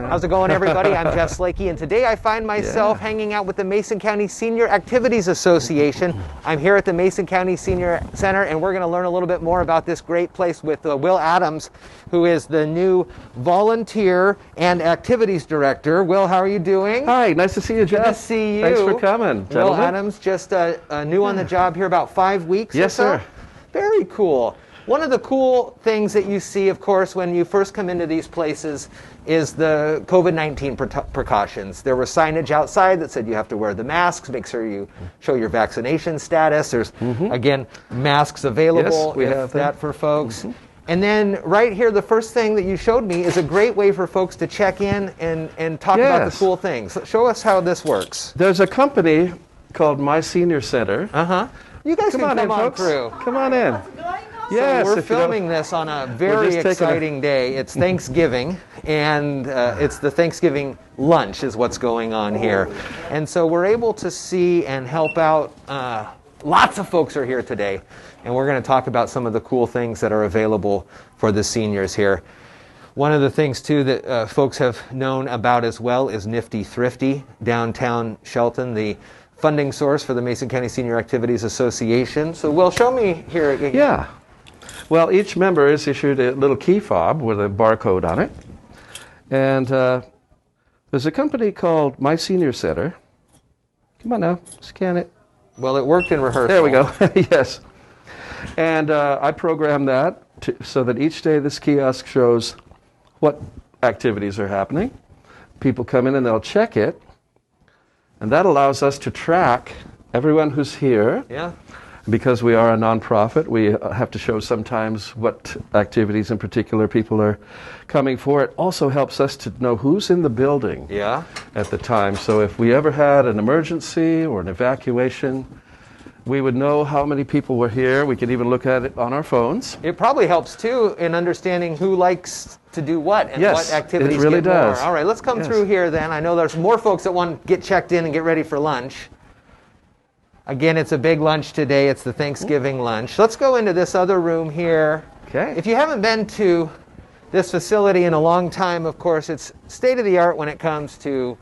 How's it going, everybody? I'm Jeff Slakey, and today I find myself hanging out with the Mason County Senior Activities Association. I'm here at the Mason County Senior Center, and we're going to learn a little bit more about this great place with Will Adams, who is the new Volunteer and Activities Director. Will, how are you doing? Hi, nice to see you, Jeff. Good to see you. Thanks for coming, gentlemen. Will Adams, just new on the job here about 5 weeks or so? Yes, sir. Very cool. One of the cool things that you see, of course, when you first come into these places is the COVID-19 precautions. There was signage outside that said you have to wear the masks, make sure you show your vaccination status. There's, again, masks available, yes, we have that for folks. And then right here, the first thing that you showed me is a great way for folks to check in and talk about the cool things. Show us how this works. There's a company called My Senior Center. You guys Come can on come in, on folks. through. Come on in. Yes, so we're filming this on a very exciting day. It's Thanksgiving, and it's the Thanksgiving lunch is what's going on here. And so we're able to see and help out. Lots of folks are here today, and we're going to talk about some of the cool things that are available for the seniors here. One of the things, too, that folks have known about as well is Nifty Thrifty, downtown Shelton, the funding source for the Mason County Senior Activities Association. So, Will, show me here again. Yeah. Well, each member is issued a little key fob with a barcode on it. And there's a company called My Senior Center. Come on now, scan it. Well, it worked in rehearsal. There we go. Yes. And I programmed that so that each day this kiosk shows what activities are happening. People come in and they'll check it. And that allows us to track everyone who's here. Yeah. Because we are a nonprofit, we have to show sometimes what activities in particular people are coming for. It also helps us to know who's in the building at the time. So if we ever had an emergency or an evacuation, we would know how many people were here. We could even look at it on our phones. It probably helps, too, in understanding who likes to do what and what activities it really get more. does. All right, let's come through here then. I know there's more folks that want to get checked in and get ready for lunch. Again, it's a big lunch today. It's the Thanksgiving lunch. Let's go into this other room here. Okay. If you haven't been to this facility in a long time, of course, it's state-of-the-art when it comes to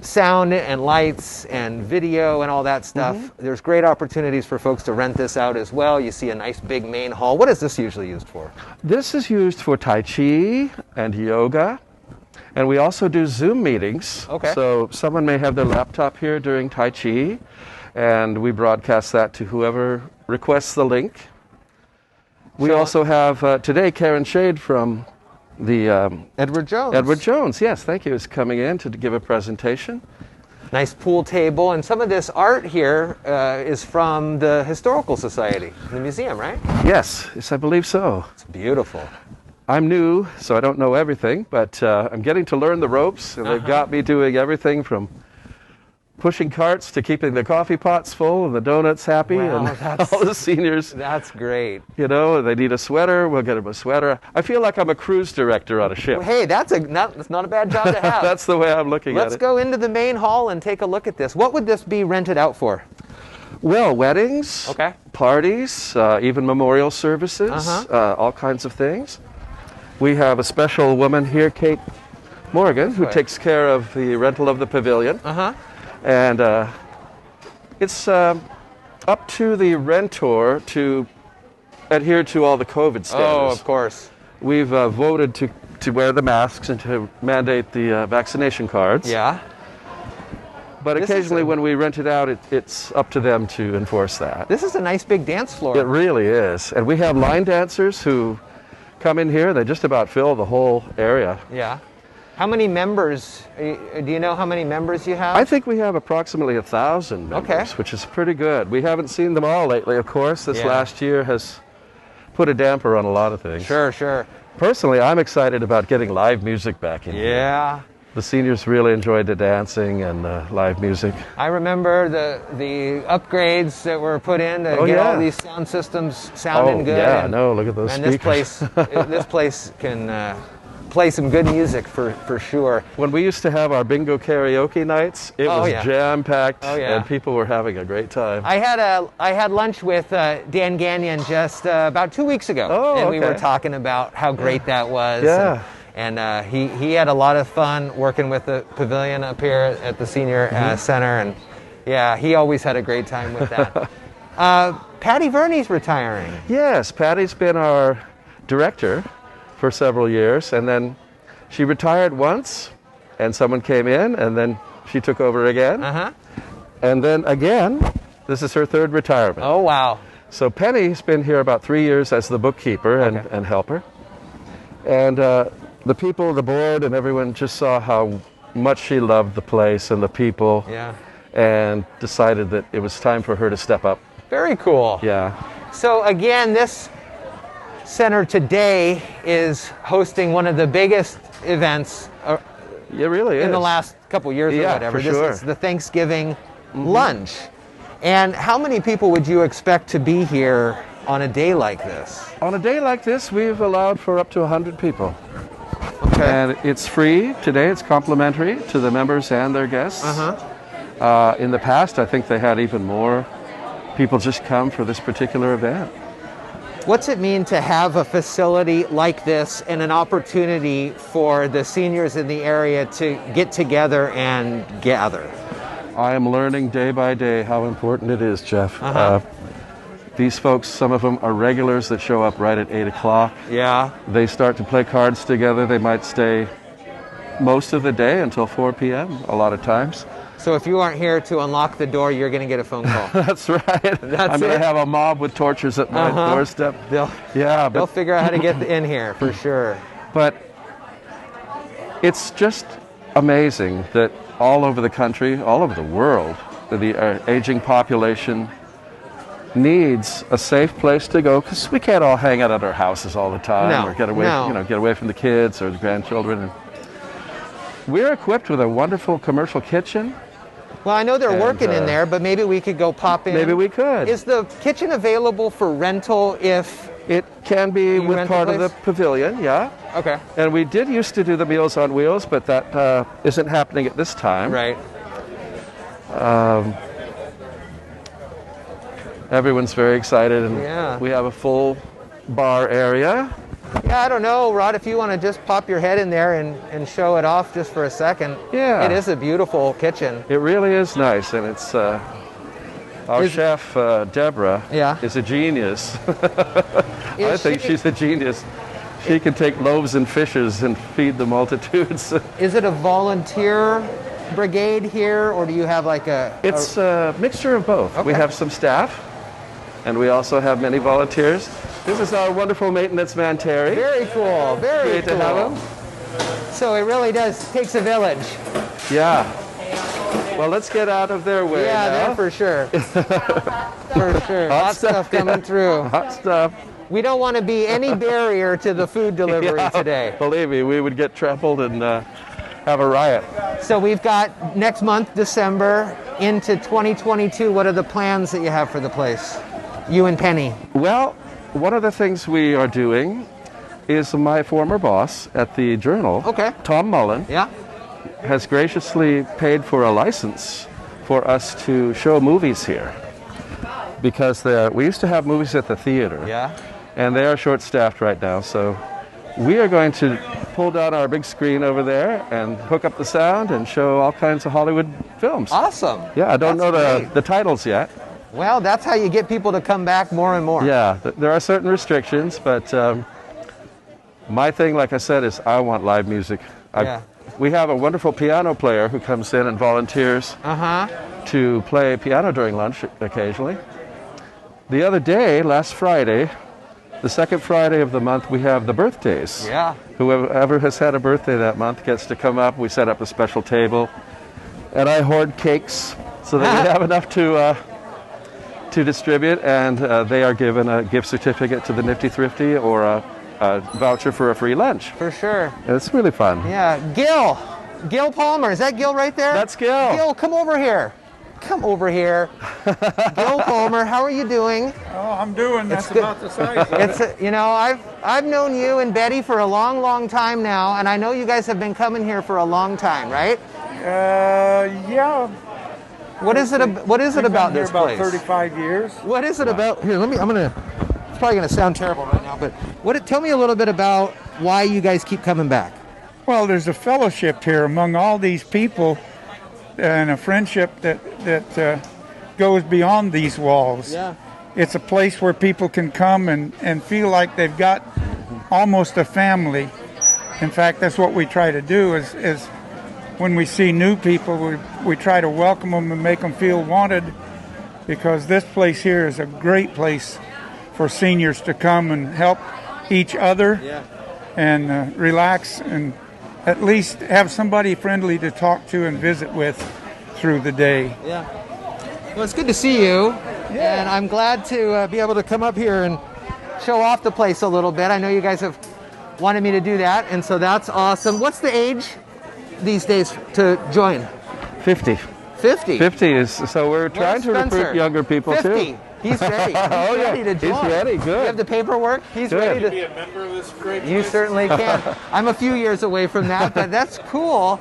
sound and lights and video and all that stuff. There's great opportunities for folks to rent this out as well. You see a nice big main hall. What is this usually used for? This is used for Tai Chi and yoga. And we also do Zoom meetings. Okay. So someone may have their laptop here during Tai Chi, and we broadcast that to whoever requests the link. We also have, today, Karen Shade from the... Edward Jones. Edward Jones, yes, thank you, is coming in to give a presentation. Nice pool table, and some of this art here is from the Historical Society, the museum, right? Yes, I believe so. It's beautiful. I'm new, so I don't know everything, but I'm getting to learn the ropes, and they've got me doing everything from pushing carts to keeping the coffee pots full and the donuts happy, and all the seniors. That's great. You know, they need a sweater, we'll get them a sweater. I feel like I'm a cruise director on a ship. Well, hey, that's not a bad job to have. That's the way I'm looking at it. Let's go into the main hall and take a look at this. What would this be rented out for? Well, weddings, parties, even memorial services, all kinds of things. We have a special woman here, Kate Morgan, who takes care of the rental of the pavilion. And it's up to the renter to adhere to all the COVID standards. Oh, of course. We've voted to wear the masks and to mandate the vaccination cards. Yeah. But occasionally when we rent it out, it's up to them to enforce that. This is a nice big dance floor. It really is. And we have line dancers who come in here. They just about fill the whole area. Yeah. How many members, do you know how many members you have? I think we have approximately 1,000 members, which is pretty good. We haven't seen them all lately, of course. This last year has put a damper on a lot of things. Sure. Personally, I'm excited about getting live music back in here. Yeah. The seniors really enjoyed the dancing and live music. I remember the upgrades that were put in to get all these sound systems sounding good. Yeah, look at those speakers. And this place can play some good music for sure. When we used to have our bingo karaoke nights, it was jam-packed, and people were having a great time. I had lunch with Dan Gagnon just about 2 weeks ago, and we were talking about how great that was. Yeah. And he had a lot of fun working with the pavilion up here at the senior center, and yeah, he always had a great time with that. Patty Vernie's retiring. Yes, Patty's been our director for several years, and then she retired once, and someone came in, and then she took over again. And then again, this is her third retirement. Oh, wow. So Penny's been here about 3 years as the bookkeeper and helper. And the people, the board, and everyone just saw how much she loved the place and the people. Yeah. And decided that it was time for her to step up. Very cool. Yeah. So again, this center today is hosting one of the biggest events it really is. In the last couple years or whatever. For sure. This is the Thanksgiving lunch. And how many people would you expect to be here on a day like this? On a day like this, we've allowed for up to 100 people. Okay. And it's free today. It's complimentary to the members and their guests. In the past, I think they had even more people just come for this particular event. What's it mean to have a facility like this and an opportunity for the seniors in the area to get together and gather? I am learning day by day how important it is, Jeff. These folks, some of them are regulars that show up right at 8 o'clock. Yeah. They start to play cards together. They might stay most of the day until 4 p.m. a lot of times. So if you aren't here to unlock the door, you're going to get a phone call. That's right. I'm going to have a mob with torches at my doorstep. They'll figure out how to get in here for sure. But it's just amazing that all over the country, all over the world, the aging population needs a safe place to go, because we can't all hang out at our houses all the time or get away from the kids or the grandchildren. And we're equipped with a wonderful commercial kitchen. Well, I know they're working in there, but maybe we could go pop in. Maybe we could. Is the kitchen available for rental if... It can be with part of the pavilion, yeah. Okay. And we did used to do the Meals on Wheels, but that isn't happening at this time. Right. Everyone's very excited, and we have a full bar area. Yeah, I don't know, Rod, if you want to just pop your head in there and show it off just for a second. Yeah. It is a beautiful kitchen. It really is nice, and it's our chef, Deborah, is a genius. I think she's a genius. She can take loaves and fishes and feed the multitudes. Is it a volunteer brigade here, or do you have like a... It's a mixture of both. Okay. We have some staff, and we also have many volunteers. This is our wonderful maintenance man, Terry. Very cool, very Great cool. to have him. So it really takes a village. Yeah. Well, let's get out of their way now. Yeah, for sure. For sure. Hot stuff coming through. Hot stuff. We don't want to be any barrier to the food delivery today. Believe me, we would get trampled and have a riot. So we've got next month, December, into 2022. What are the plans that you have for the place? You and Penny. Well, one of the things we are doing is my former boss at the Journal, Tom Mullen, has graciously paid for a license for us to show movies here. Because we used to have movies at the theater. Yeah. And they are short-staffed right now, so we are going to pull down our big screen over there and hook up the sound and show all kinds of Hollywood films. Awesome. Yeah, I don't know the titles yet. Well, that's how you get people to come back more and more. Yeah, there are certain restrictions, but my thing, like I said, is I want live music. We have a wonderful piano player who comes in and volunteers to play piano during lunch occasionally. The other day, last Friday, the second Friday of the month, we have the birthdays. Yeah. Whoever has had a birthday that month gets to come up. We set up a special table, and I hoard cakes so that we have enough to distribute, and they are given a gift certificate to the Nifty Thrifty or a voucher for a free lunch. For sure. And it's really fun. Yeah. Gil Palmer. Is that Gil right there? That's Gil. Gil, come over here. Come over here. Gil Palmer, how are you doing? Oh, I'm doing. That's about the size. I've known you and Betty for a long, long time now, and I know you guys have been coming here for a long time, right? Yeah. What is it about this place? About 35 years. What is it about? Here, it's probably gonna sound terrible right now, but tell me a little bit about why you guys keep coming back. Well, there's a fellowship here among all these people, and a friendship that goes beyond these walls. Yeah. It's a place where people can come and feel like they've got almost a family. In fact, that's what we try to do is when we see new people, we try to welcome them and make them feel wanted, because this place here is a great place for seniors to come and help each other and relax and at least have somebody friendly to talk to and visit with through the day. Yeah. Well, it's good to see you, and I'm glad to be able to come up here and show off the place a little bit. I know you guys have wanted me to do that, and so that's awesome. What's the age these days to join? 50. 50? 50 is, so we're trying to recruit younger people 50. Too. He's ready. He's ready to join. He's ready, good. You have the paperwork? He's ready to be a member of this great You certainly can. I'm a few years away from that, but that's cool.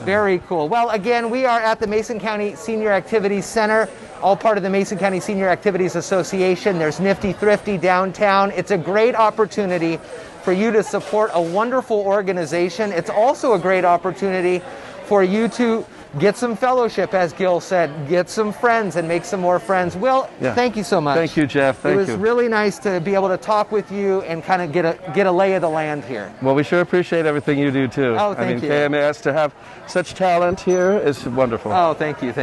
Very cool. Well, again, we are at the Mason County Senior Activities Center, all part of the Mason County Senior Activities Association. There's Nifty Thrifty downtown. It's a great opportunity for you to support a wonderful organization. It's also a great opportunity for you to get some fellowship, as Gil said, get some friends and make some more friends. Will, thank you so much. Thank you, Jeff. Thank you. It was really nice to be able to talk with you and kind of get a lay of the land here. Well, we sure appreciate everything you do too. Oh, thank you. KMAS, to have such talent here is wonderful. Oh, thank you.